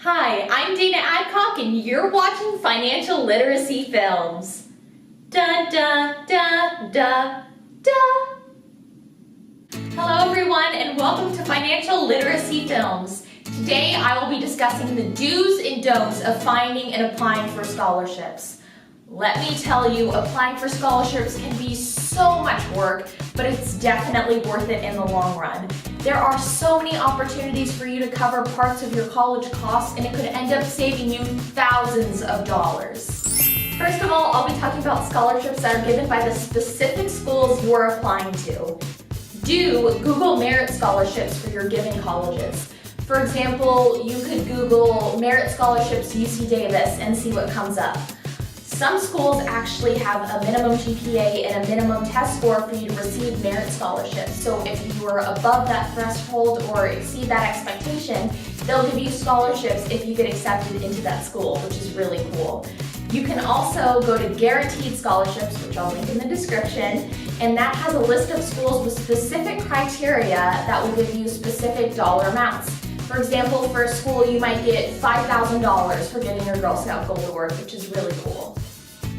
Hi, I'm Dana Adcock and you're watching Financial Literacy Films. Da da da da da. Hello everyone and welcome to Financial Literacy Films. Today I will be discussing the do's and don'ts of finding and applying for scholarships. Let me tell you, applying for scholarships can be so much work, but it's definitely worth it in the long run. There are so many opportunities for you to cover parts of your college costs, and it could end up saving you thousands of dollars. First of all, I'll be talking about scholarships that are given by the specific schools you are applying to. Do Google merit scholarships for your given colleges. For example, you could Google merit scholarships UC Davis and see what comes up. Some schools actually have a minimum GPA and a minimum test score for you to receive merit scholarships. So if you are above that threshold or exceed that expectation, they'll give you scholarships if you get accepted into that school, which is really cool. You can also go to guaranteed scholarships, which I'll link in the description, and that has a list of schools with specific criteria that will give you specific dollar amounts. For example, for a school, you might get $5,000 for getting your Girl Scout Gold Award, which is really cool.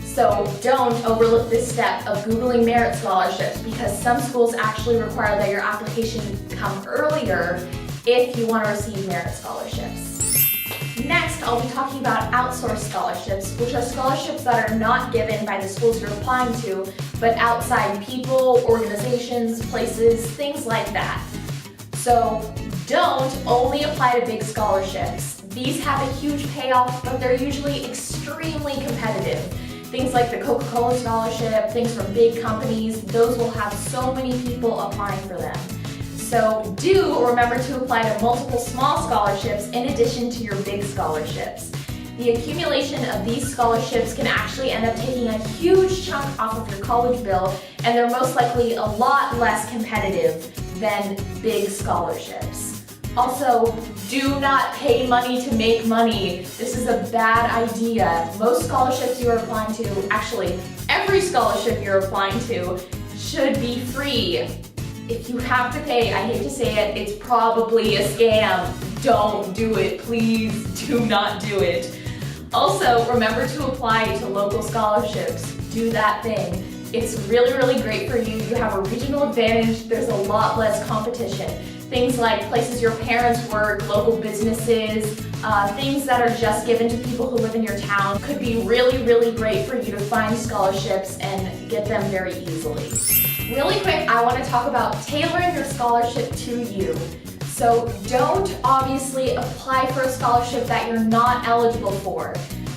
So don't overlook this step of Googling merit scholarships because some schools actually require that your application come earlier if you want to receive merit scholarships. Next, I'll be talking about outsourced scholarships, which are scholarships that are not given by the schools you're applying to, but outside people, organizations, places, things like that. So don't only apply to big scholarships. These have a huge payoff, but they're usually extremely competitive. Things like the Coca-Cola scholarship, things from big companies, those will have so many people applying for them. So do remember to apply to multiple small scholarships in addition to your big scholarships. The accumulation of these scholarships can actually end up taking a huge chunk off of your college bill, and they're most likely a lot less competitive than big scholarships. Also, do not pay money to make money. This is a bad idea. Most scholarships you are applying to, actually every scholarship you're applying to, should be free. If you have to pay, I hate to say it, it's probably a scam. Don't do it, please do not do it. Also, remember to apply to local scholarships. Do that thing. It's really, really great for you. You have a regional advantage. There's a lot less competition. Things like places your parents work, local businesses, things that are just given to people who live in your town could be really, really great for you to find scholarships and get them very easily. Really quick, I want to talk about tailoring your scholarship to you. So don't obviously apply for a scholarship that you're not eligible for.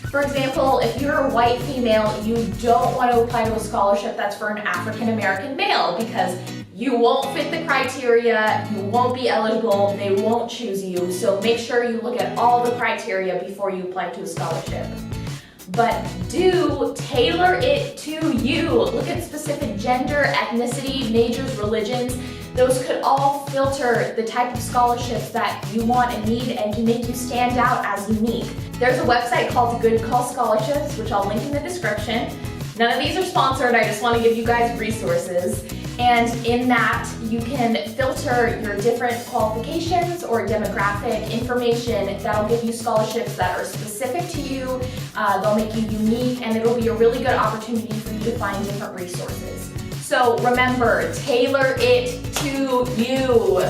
For example, if you're a white female, you don't want to apply to a scholarship that's for an African American male because you won't fit the criteria, you won't be eligible, they won't choose you. So make sure you look at all the criteria before you apply to a scholarship. But do tailor it to you. Look at specific gender, ethnicity, majors, religions. Those could all filter the type of scholarships that you want and need and can make you stand out as unique. There's a website called Good Call Scholarships, which I'll link in the description. None of these are sponsored, I just want to give you guys resources. And in that, you can filter your different qualifications or demographic information that'll give you scholarships that are specific to you, they'll make you unique, and it'll be a really good opportunity for you to find different resources. So remember, tailor it to you.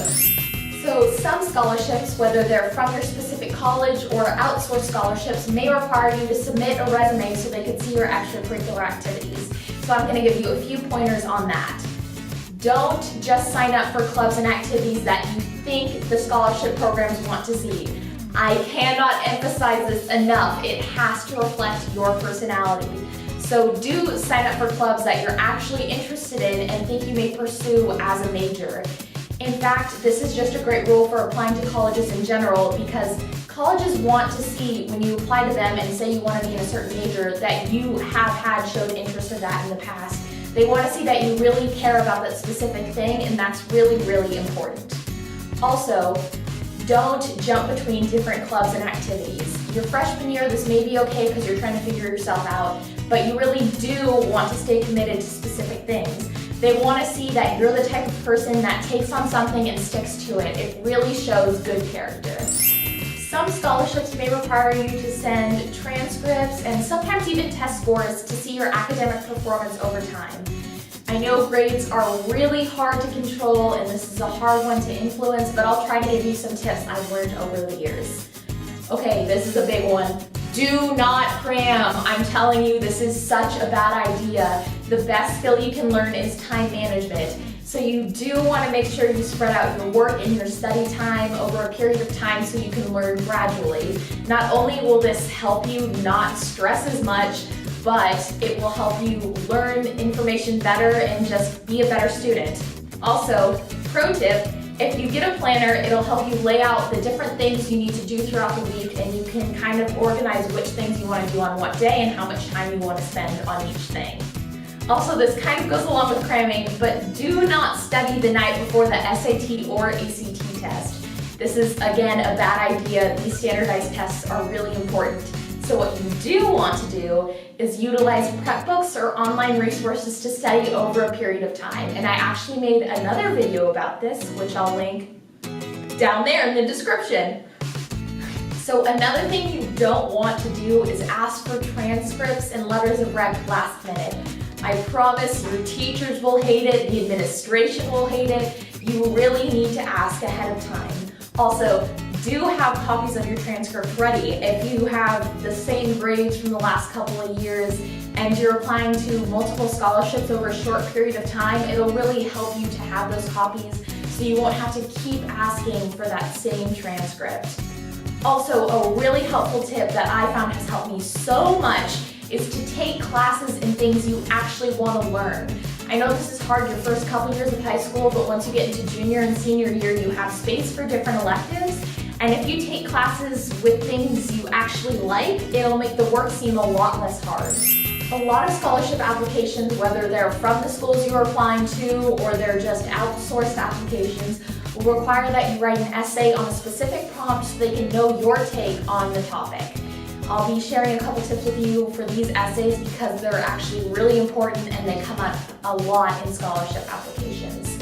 So some scholarships, whether they're from your specific college or outsourced scholarships, may require you to submit a resume so they can see your extracurricular activities. So I'm going to give you a few pointers on that. Don't just sign up for clubs and activities that you think the scholarship programs want to see. I cannot emphasize this enough. It has to reflect your personality. So do sign up for clubs that you're actually interested in and think you may pursue as a major. In fact, this is just a great rule for applying to colleges in general because colleges want to see when you apply to them and say you want to be in a certain major that you have had showed interest in that in the past. They want to see that you really care about that specific thing, and that's really, really important. Also, don't jump between different clubs and activities. Your freshman year, this may be okay because you're trying to figure yourself out, but you really do want to stay committed to specific things. They want to see that you're the type of person that takes on something and sticks to it. It really shows good character. Some scholarships may require you to send transcripts and sometimes even test scores to see your academic performance over time. I know grades are really hard to control and this is a hard one to influence, but I'll try to give you some tips I've learned over the years. Okay, this is a big one. Do not cram. I'm telling you, this is such a bad idea. The best skill you can learn is time management. So you do want to make sure you spread out your work and your study time over a period of time so you can learn gradually. Not only will this help you not stress as much, but it will help you learn information better and just be a better student. Also, pro tip, if you get a planner, it'll help you lay out the different things you need to do throughout the week, and you can kind of organize which things you want to do on what day and how much time you want to spend on each thing. Also, this kind of goes along with cramming, but do not study the night before the SAT or ACT test. This is, again, a bad idea. These standardized tests are really important. So what you do want to do is utilize prep books or online resources to study over a period of time. And I actually made another video about this, which I'll link down there in the description. So another thing you don't want to do is ask for transcripts and letters of rec last minute. I promise your teachers will hate it, the administration will hate it. You really need to ask ahead of time. Also, do have copies of your transcript ready. If you have the same grades from the last couple of years and you're applying to multiple scholarships over a short period of time, it'll really help you to have those copies so you won't have to keep asking for that same transcript. Also, a really helpful tip that I found has helped me so much is to take classes in things you actually want to learn. I know this is hard your first couple years of high school, but once you get into junior and senior year, you have space for different electives. And if you take classes with things you actually like, it'll make the work seem a lot less hard. A lot of scholarship applications, whether they're from the schools you're applying to or they're just outsourced applications, will require that you write an essay on a specific prompt so they can know your take on the topic. I'll be sharing a couple tips with you for these essays because they're actually really important and they come up a lot in scholarship applications.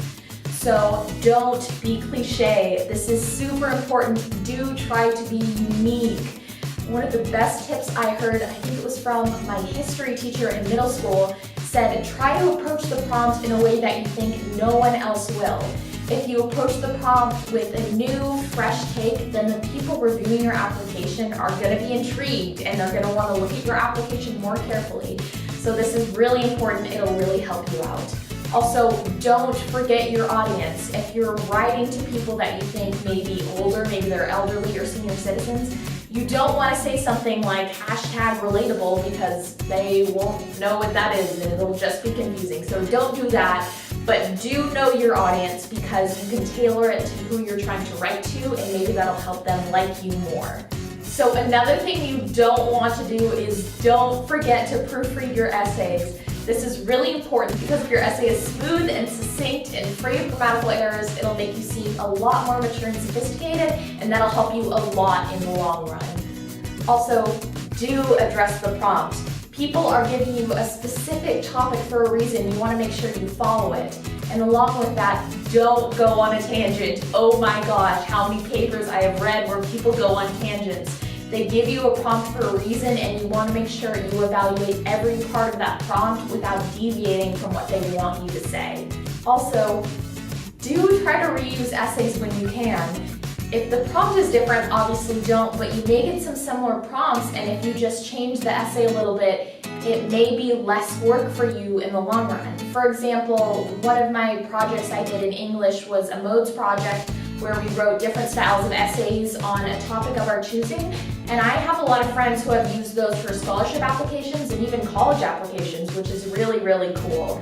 So don't be cliche. This is super important. Do try to be unique. One of the best tips I heard, I think it was from my history teacher in middle school, said try to approach the prompt in a way that you think no one else will. If you approach the prompt with a new, fresh take, then the people reviewing your application are going to be intrigued and they're going to want to look at your application more carefully. So this is really important. It'll really help you out. Also, don't forget your audience. If you're writing to people that you think may be older, maybe they're elderly or senior citizens, you don't want to say something like #relatable because they won't know what that is and it'll just be confusing. So don't do that. But do know your audience because you can tailor it to who you're trying to write to and maybe that'll help them like you more. So another thing you don't want to do is don't forget to proofread your essays. This is really important because if your essay is smooth and succinct and free of grammatical errors, it'll make you seem a lot more mature and sophisticated and that'll help you a lot in the long run. Also, do address the prompt. People are giving you a specific topic for a reason. You want to make sure you follow it. And along with that, don't go on a tangent. Oh my gosh, how many papers I have read where people go on tangents. They give you a prompt for a reason and you want to make sure you evaluate every part of that prompt without deviating from what they want you to say. Also, do try to reuse essays when you can. If the prompt is different, obviously don't, but you may get some similar prompts, and if you just change the essay a little bit, it may be less work for you in the long run. For example, one of my projects I did in English was a modes project where we wrote different styles of essays on a topic of our choosing, and I have a lot of friends who have used those for scholarship applications and even college applications, which is really, really cool.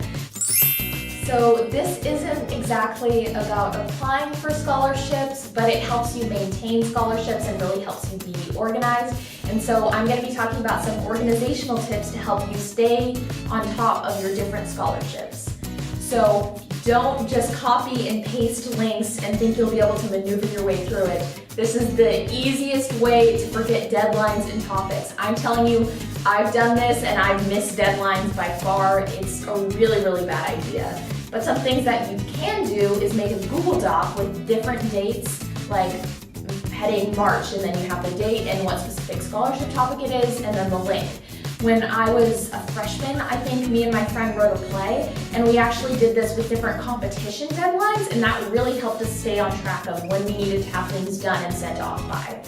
So this isn't exactly about applying for scholarships, but it helps you maintain scholarships and really helps you be organized. And so I'm going to be talking about some organizational tips to help you stay on top of your different scholarships. So don't just copy and paste links and think you'll be able to maneuver your way through it. This is the easiest way to forget deadlines and topics. I'm telling you, I've done this and I've missed deadlines by far. It's a really, really bad idea. But some things that you can do is make a Google Doc with different dates, like heading March, and then you have the date and what specific scholarship topic it is, and then the link. When I was a freshman, I think me and my friend wrote a play, and we actually did this with different competition deadlines, and that really helped us stay on track of when we needed to have things done and sent off by.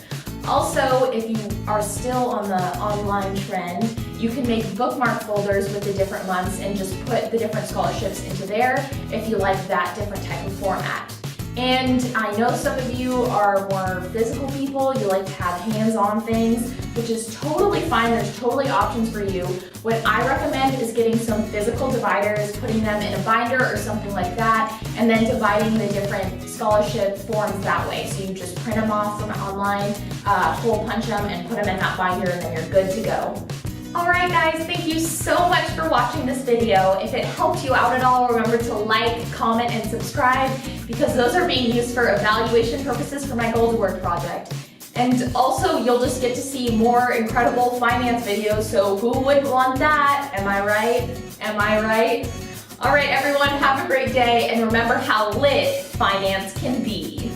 Also, if you are still on the online trend, you can make bookmark folders with the different months and just put the different scholarships into there if you like that different type of format. And I know some of you are more physical people, you like to have hands-on things, which is totally fine, there's totally options for you. What I recommend is getting some physical dividers, putting them in a binder or something like that, and then dividing the different scholarship forms that way. So you just print them off from online, hole punch them, and put them in that binder, and then you're good to go. Alright guys, thank you so much for watching this video. If it helped you out at all, remember to like, comment, and subscribe because those are being used for evaluation purposes for my Goal to Work project. And also, you'll just get to see more incredible finance videos, so who wouldn't want that? Am I right? Am I right? Alright everyone, have a great day, and remember how lit finance can be.